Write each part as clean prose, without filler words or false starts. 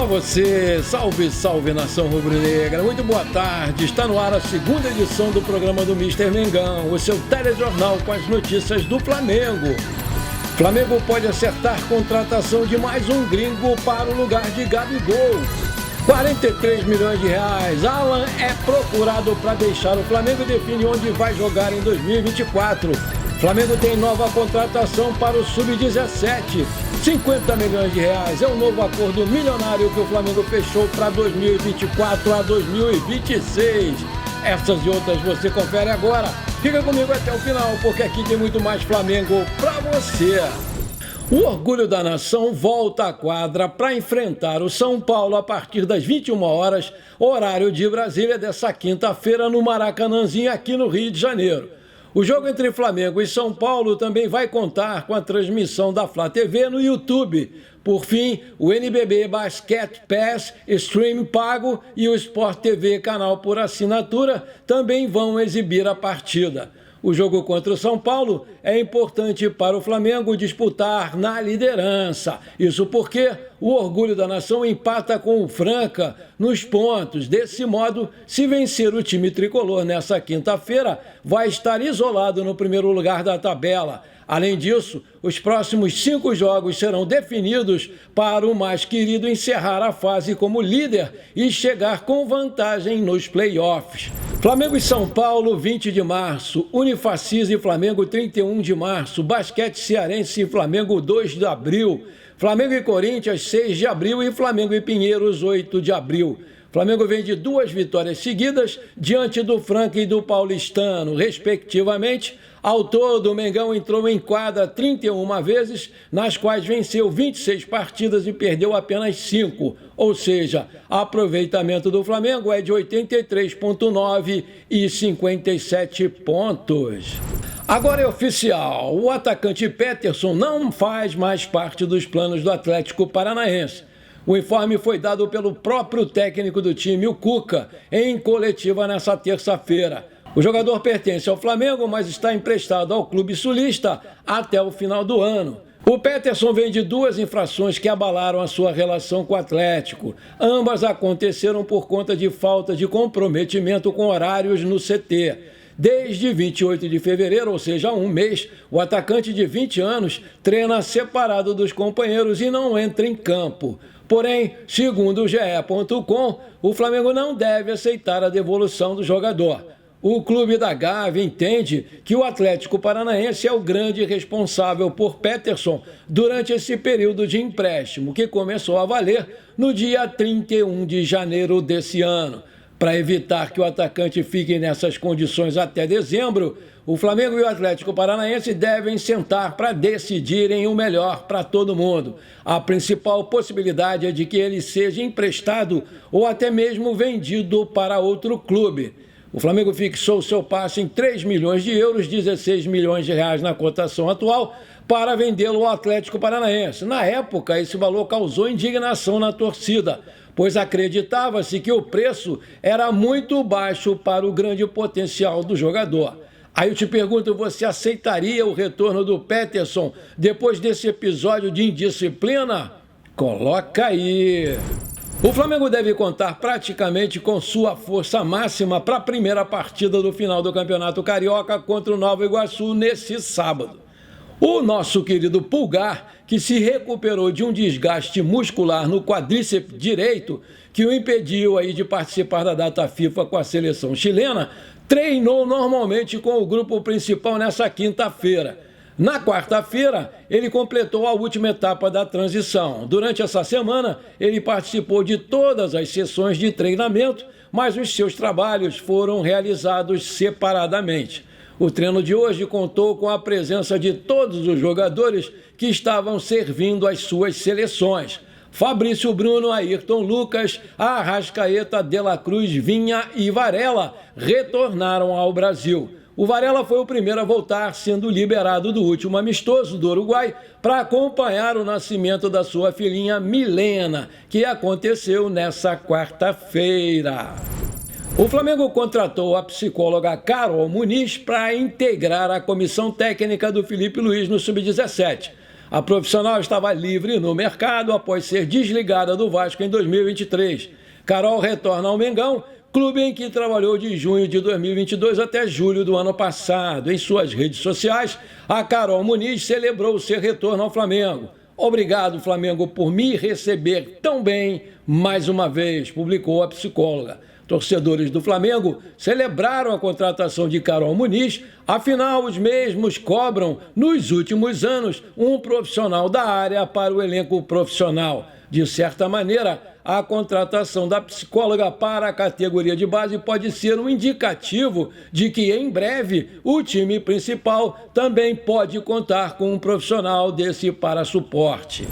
Olá você, salve, salve nação rubro-negra, muito boa tarde, está no ar a segunda edição do programa do Mister Mengão, o seu telejornal com as notícias do Flamengo. Flamengo pode acertar contratação de mais um gringo para o lugar de Gabigol. 43 milhões de reais, Alan é procurado para deixar o Flamengo e define onde vai jogar em 2024. Flamengo tem nova contratação para o Sub-17. 50 milhões de reais é o novo acordo milionário que o Flamengo fechou para 2024 a 2026. Essas e outras você confere agora. Fica comigo até o final, porque aqui tem muito mais Flamengo para você. O Orgulho da Nação volta à quadra para enfrentar o São Paulo a partir das 21 horas, horário de Brasília, dessa quinta-feira no Maracanãzinho, aqui no Rio de Janeiro. O jogo entre Flamengo e São Paulo também vai contar com a transmissão da Flá TV no YouTube. Por fim, o NBB Basket Pass, stream pago, e o Sport TV, canal por assinatura, também vão exibir a partida. O jogo contra o São Paulo é importante para o Flamengo disputar na liderança. Isso porque o Orgulho da Nação empata com o Franca nos pontos. Desse modo, se vencer o time tricolor nessa quinta-feira, vai estar isolado no primeiro lugar da tabela. Além disso, os próximos 5 jogos serão definidos para o mais querido encerrar a fase como líder e chegar com vantagem nos playoffs. Flamengo e São Paulo, 20 de março, Unifacis e Flamengo, 31 de março, Basquete Cearense e Flamengo, 2 de abril, Flamengo e Corinthians, 6 de abril e Flamengo e Pinheiros, 8 de abril. Flamengo vem de 2 vitórias seguidas diante do Franca e do Paulistano, respectivamente. Ao todo, o Mengão entrou em quadra 31 vezes, nas quais venceu 26 partidas e perdeu apenas 5. Ou seja, aproveitamento do Flamengo é de 83,9 e 57 pontos. Agora é oficial, o atacante Peterson não faz mais parte dos planos do Atlético Paranaense. O informe foi dado pelo próprio técnico do time, o Cuca, em coletiva nessa terça-feira. O jogador pertence ao Flamengo, mas está emprestado ao clube sulista até o final do ano. O Peterson vem de 2 infrações que abalaram a sua relação com o Atlético. Ambas aconteceram por conta de falta de comprometimento com horários no CT. Desde 28 de fevereiro, ou seja, há um mês, o atacante de 20 anos treina separado dos companheiros e não entra em campo. Porém, segundo o GE.com, o Flamengo não deve aceitar a devolução do jogador. O clube da Gávea entende que o Atlético Paranaense é o grande responsável por Peterson durante esse período de empréstimo, que começou a valer no dia 31 de janeiro desse ano. Para evitar que o atacante fique nessas condições até dezembro, o Flamengo e o Atlético Paranaense devem sentar para decidirem o melhor para todo mundo. A principal possibilidade é de que ele seja emprestado ou até mesmo vendido para outro clube. O Flamengo fixou seu passe em 3 milhões de euros, 16 milhões de reais na cotação atual, para vendê-lo ao Atlético Paranaense. Na época, esse valor causou indignação na torcida, pois acreditava-se que o preço era muito baixo para o grande potencial do jogador. Aí eu te pergunto, você aceitaria o retorno do Peterson depois desse episódio de indisciplina? Coloca aí! O Flamengo deve contar praticamente com sua força máxima para a primeira partida do final do Campeonato Carioca contra o Nova Iguaçu nesse sábado. O nosso querido Pulgar, que se recuperou de um desgaste muscular no quadríceps direito, que o impediu aí de participar da data FIFA com a seleção chilena, treinou normalmente com o grupo principal nessa quinta-feira. Na quarta-feira, ele completou a última etapa da transição. Durante essa semana, ele participou de todas as sessões de treinamento, mas os seus trabalhos foram realizados separadamente. O treino de hoje contou com a presença de todos os jogadores que estavam servindo as suas seleções. Fabrício Bruno, Ayrton Lucas, Arrascaeta, De La Cruz, Vinha e Varela retornaram ao Brasil. O Varela foi o primeiro a voltar, sendo liberado do último amistoso do Uruguai para acompanhar o nascimento da sua filhinha Milena, que aconteceu nessa quarta-feira. O Flamengo contratou a psicóloga Carol Muniz para integrar a comissão técnica do Felipe Luiz no Sub-17. A profissional estava livre no mercado após ser desligada do Vasco em 2023. Carol retorna ao Mengão, clube em que trabalhou de junho de 2022 até julho do ano passado. Em suas redes sociais, a Carol Muniz celebrou seu retorno ao Flamengo. Obrigado, Flamengo, por me receber tão bem mais uma vez, publicou a psicóloga. Torcedores do Flamengo celebraram a contratação de Carol Muniz, afinal, os mesmos cobram, nos últimos anos, um profissional da área para o elenco profissional. De certa maneira, a contratação da psicóloga para a categoria de base pode ser um indicativo de que, em breve, o time principal também pode contar com um profissional desse para suporte.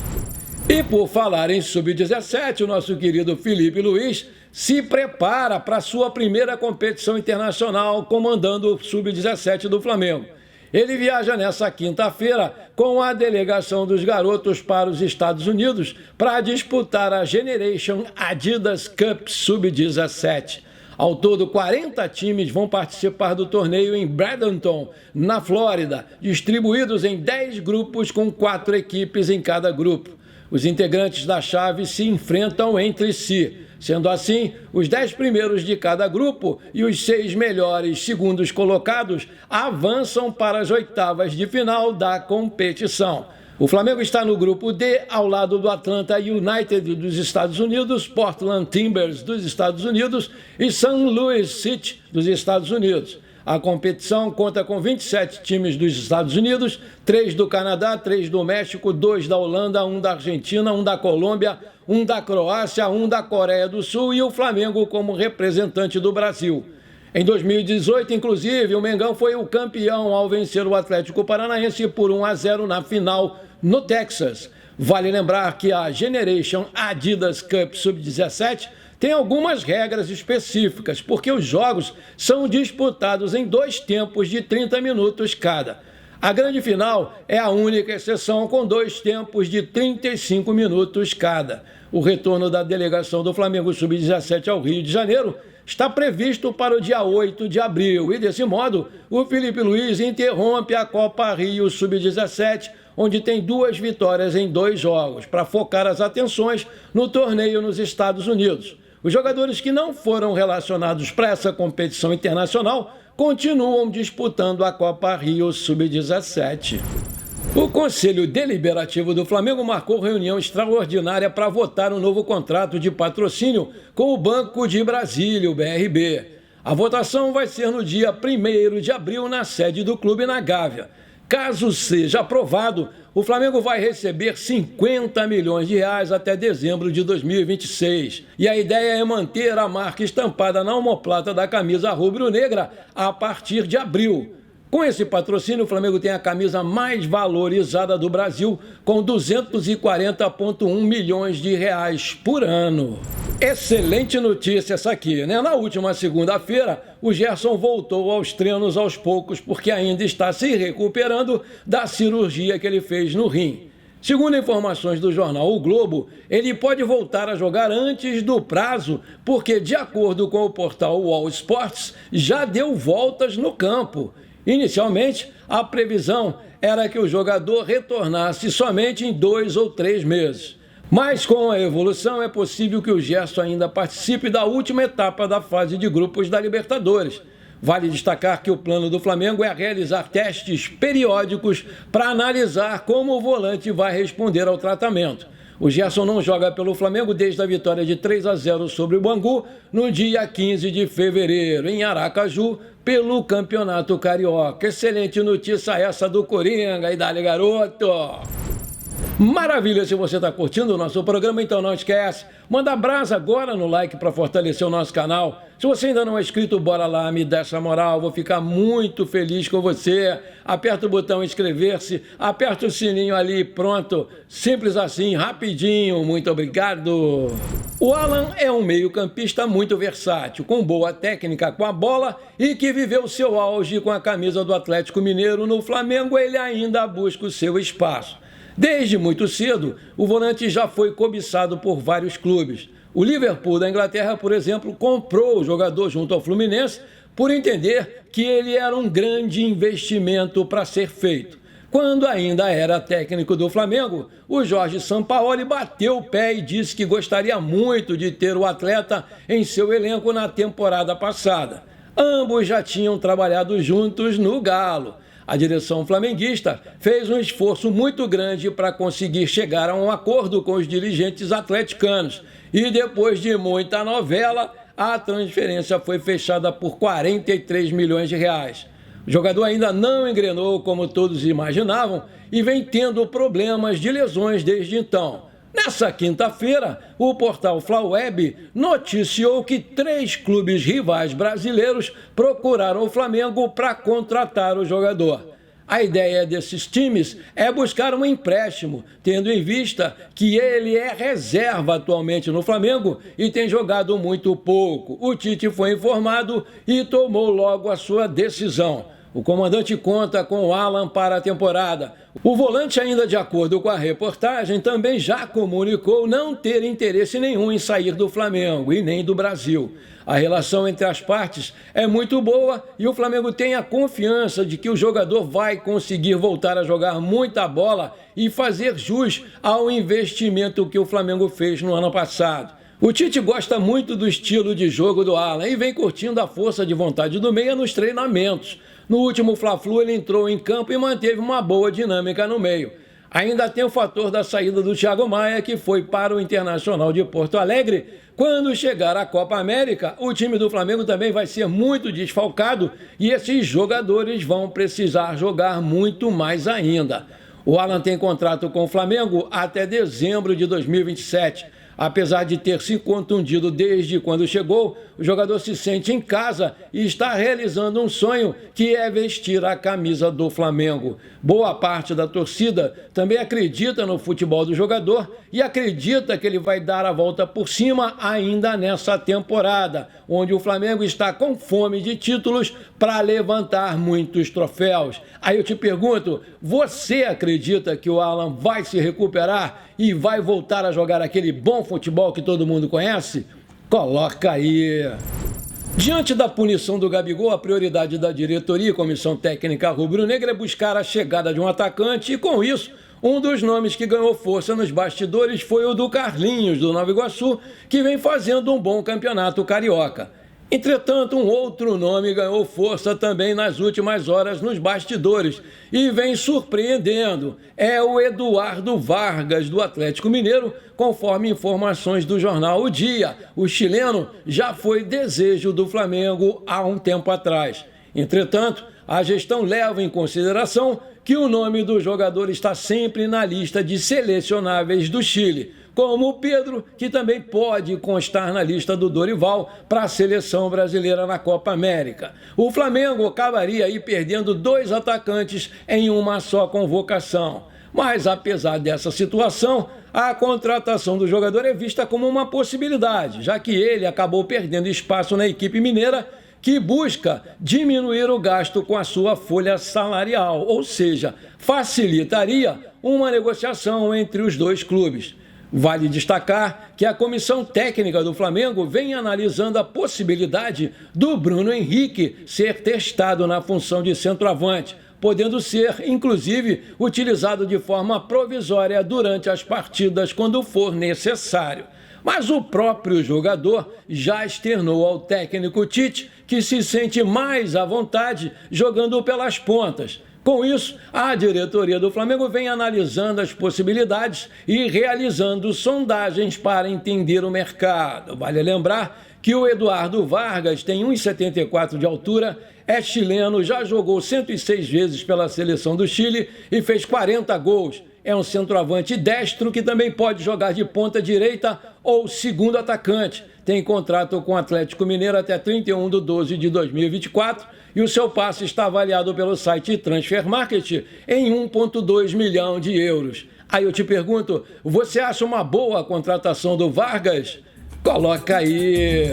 E por falar em Sub-17, o nosso querido Felipe Luiz se prepara para sua primeira competição internacional comandando o Sub-17 do Flamengo. Ele viaja nessa quinta-feira com a delegação dos garotos para os Estados Unidos para disputar a Generation Adidas Cup Sub-17. Ao todo, 40 times vão participar do torneio em Bradenton, na Flórida, distribuídos em 10 grupos com 4 equipes em cada grupo. Os integrantes da chave se enfrentam entre si. Sendo assim, os 10 primeiros de cada grupo e os 6 melhores segundos colocados avançam para as oitavas de final da competição. O Flamengo está no grupo D, ao lado do Atlanta United dos Estados Unidos, Portland Timbers dos Estados Unidos e St. Louis City dos Estados Unidos. A competição conta com 27 times dos Estados Unidos, 3 do Canadá, 3 do México, 2 da Holanda, 1 da Argentina, 1 da Colômbia, 1 da Croácia, 1 da Coreia do Sul e o Flamengo como representante do Brasil. Em 2018, inclusive, o Mengão foi o campeão ao vencer o Atlético Paranaense por 1-0 na final no Texas. Vale lembrar que a Generation Adidas Cup Sub-17 tem algumas regras específicas, porque os jogos são disputados em 2 tempos de 30 minutos cada. A grande final é a única exceção, com 2 tempos de 35 minutos cada. O retorno da delegação do Flamengo Sub-17 ao Rio de Janeiro está previsto para o dia 8 de abril. E, desse modo, o Felipe Luiz interrompe a Copa Rio Sub-17, onde tem 2 vitórias em 2 jogos, para focar as atenções no torneio nos Estados Unidos. Os jogadores que não foram relacionados para essa competição internacional continuam disputando a Copa Rio Sub-17. O Conselho Deliberativo do Flamengo marcou reunião extraordinária para votar um novo contrato de patrocínio com o Banco de Brasília, o BRB. A votação vai ser no dia 1º de abril na sede do clube na Gávea. Caso seja aprovado, o Flamengo vai receber 50 milhões de reais até dezembro de 2026. E a ideia é manter a marca estampada na omoplata da camisa rubro-negra a partir de abril. Com esse patrocínio, o Flamengo tem a camisa mais valorizada do Brasil, com 240,1 milhões de reais por ano. Excelente notícia essa aqui, né? Na última segunda-feira, o Gerson voltou aos treinos aos poucos, porque ainda está se recuperando da cirurgia que ele fez no rim. Segundo informações do jornal O Globo, ele pode voltar a jogar antes do prazo, porque, de acordo com o portal All Sports, já deu voltas no campo. Inicialmente, a previsão era que o jogador retornasse somente em 2 ou 3 meses. Mas com a evolução é possível que o Gerson ainda participe da última etapa da fase de grupos da Libertadores. Vale destacar que o plano do Flamengo é realizar testes periódicos para analisar como o volante vai responder ao tratamento. O Gerson não joga pelo Flamengo desde a vitória de 3-0 sobre o Bangu no dia 15 de fevereiro, em Aracaju, pelo Campeonato Carioca. Excelente notícia essa do Coringa. E dale, garoto! Maravilha, se você está curtindo o nosso programa, então não esquece, manda brasa agora no like para fortalecer o nosso canal. Se você ainda não é inscrito, bora lá, me dá essa moral, vou ficar muito feliz com você. Aperta o botão inscrever-se, aperta o sininho ali, pronto, simples assim, rapidinho, muito obrigado. O Alan é um meio-campista muito versátil, com boa técnica com a bola e que viveu seu auge com a camisa do Atlético Mineiro. No Flamengo, ele ainda busca o seu espaço. Desde muito cedo, o volante já foi cobiçado por vários clubes. O Liverpool da Inglaterra, por exemplo, comprou o jogador junto ao Fluminense por entender que ele era um grande investimento para ser feito. quando ainda era técnico do Flamengo, o Jorge Sampaoli bateu o pé e disse que gostaria muito de ter o atleta em seu elenco na temporada passada. Ambos já tinham trabalhado juntos no Galo. A direção flamenguista fez um esforço muito grande para conseguir chegar a um acordo com os dirigentes atleticanos e, depois de muita novela, a transferência foi fechada por 43 milhões de reais. O jogador ainda não engrenou como todos imaginavam e vem tendo problemas de lesões desde então. Nessa quinta-feira, o portal Flaweb noticiou que 3 clubes rivais brasileiros procuraram o Flamengo para contratar o jogador. A ideia desses times é buscar um empréstimo, tendo em vista que ele é reserva atualmente no Flamengo e tem jogado muito pouco. O Tite foi informado e tomou logo a sua decisão. O comandante conta com o Alan para a temporada. O volante, ainda de acordo com a reportagem, também já comunicou não ter interesse nenhum em sair do Flamengo e nem do Brasil. A relação entre as partes é muito boa e o Flamengo tem a confiança de que o jogador vai conseguir voltar a jogar muita bola e fazer jus ao investimento que o Flamengo fez no ano passado. O Tite gosta muito do estilo de jogo do Alan e vem curtindo a força de vontade do meia nos treinamentos. No último Fla-Flu, ele entrou em campo e manteve uma boa dinâmica no meio. Ainda tem o fator da saída do Thiago Maia, que foi para o Internacional de Porto Alegre. Quando chegar a Copa América, o time do Flamengo também vai ser muito desfalcado e esses jogadores vão precisar jogar muito mais ainda. O Alan tem contrato com o Flamengo até dezembro de 2027. Apesar de ter se contundido desde quando chegou, o jogador se sente em casa e está realizando um sonho, que é vestir a camisa do Flamengo. Boa parte da torcida também acredita no futebol do jogador e acredita que ele vai dar a volta por cima ainda nessa temporada, onde o Flamengo está com fome de títulos para levantar muitos troféus. Aí eu te pergunto, você acredita que o Alan vai se recuperar e vai voltar a jogar aquele bom futebol que todo mundo conhece? Coloca aí! Diante da punição do Gabigol, a prioridade da diretoria e comissão técnica rubro-negra é buscar a chegada de um atacante e, com isso, um dos nomes que ganhou força nos bastidores foi o do Carlinhos, do Nova Iguaçu, que vem fazendo um bom campeonato carioca. Entretanto, um outro nome ganhou força também nas últimas horas nos bastidores e vem surpreendendo. É o Eduardo Vargas, do Atlético Mineiro, conforme informações do jornal O Dia. O chileno já foi desejo do Flamengo há um tempo atrás. Entretanto, a gestão leva em consideração que o nome do jogador está sempre na lista de selecionáveis do Chile, como o Pedro, que também pode constar na lista do Dorival para a seleção brasileira na Copa América. O Flamengo acabaria aí perdendo 2 atacantes em uma só convocação. Mas, apesar dessa situação, a contratação do jogador é vista como uma possibilidade, já que ele acabou perdendo espaço na equipe mineira, que busca diminuir o gasto com a sua folha salarial, ou seja, facilitaria uma negociação entre os dois clubes. Vale destacar que a comissão técnica do Flamengo vem analisando a possibilidade do Bruno Henrique ser testado na função de centroavante, podendo ser, inclusive, utilizado de forma provisória durante as partidas quando for necessário. Mas o próprio jogador já externou ao técnico Tite que se sente mais à vontade jogando pelas pontas. Com isso, a diretoria do Flamengo vem analisando as possibilidades e realizando sondagens para entender o mercado. Vale lembrar que o Eduardo Vargas tem 1,74 de altura, é chileno, já jogou 106 vezes pela seleção do Chile e fez 40 gols. É um centroavante destro que também pode jogar de ponta direita ou segundo atacante. Tem contrato com o Atlético Mineiro até 31/12/2024 e o seu passe está avaliado pelo site Transfer Market em 1,2 milhão de euros. Aí eu te pergunto, você acha uma boa a contratação do Vargas? Coloca aí!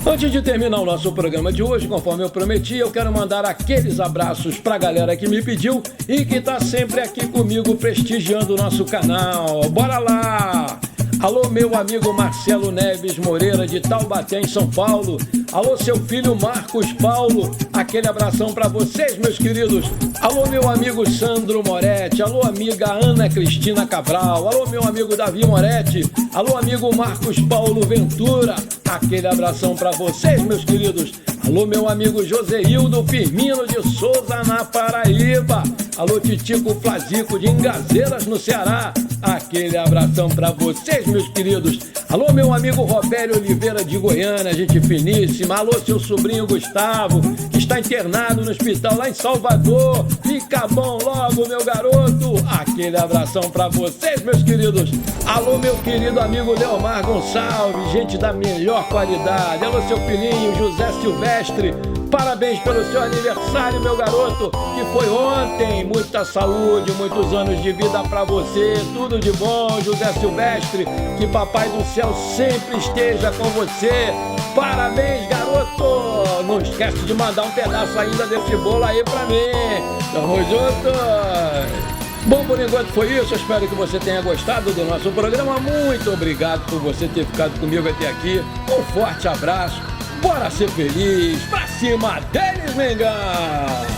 Antes de terminar o nosso programa de hoje, conforme eu prometi, eu quero mandar aqueles abraços pra galera que me pediu e que tá sempre aqui comigo prestigiando o nosso canal. Bora lá! Alô, meu amigo Marcelo Neves Moreira, de Taubaté, em São Paulo. Alô, seu filho Marcos Paulo, aquele abração pra vocês, meus queridos. Alô, meu amigo Sandro Moretti. Alô, amiga Ana Cristina Cabral. Alô, meu amigo Davi Moretti. Alô, amigo Marcos Paulo Ventura, aquele abração pra vocês, meus queridos. Alô, meu amigo Joseildo Firmino de Souza, na Paraíba. Alô, Titico Flazico de Engazeiras, no Ceará. Aquele abração pra vocês, meus queridos. Alô, meu amigo Robério Oliveira de Goiânia, gente finíssima. Alô, seu sobrinho Gustavo, que está internado no hospital lá em Salvador. Fica bom logo, meu garoto. Aquele abração pra vocês, meus queridos. Alô, meu querido amigo Leomar Gonçalves, gente da melhor qualidade. Alô, seu filhinho José Silvestre. Parabéns pelo seu aniversário, meu garoto, que foi ontem. Muita saúde, muitos anos de vida pra você. Tudo de bom, José Silvestre. Que Papai do Céu sempre esteja com você. Parabéns, garoto. Não esquece de mandar um pedaço ainda desse bolo aí pra mim. Tamo junto. Bom, por enquanto foi isso. Eu espero que você tenha gostado do nosso programa. Muito obrigado por você ter ficado comigo até aqui. Um forte abraço. Bora ser feliz. Pra cima deles, Mengão!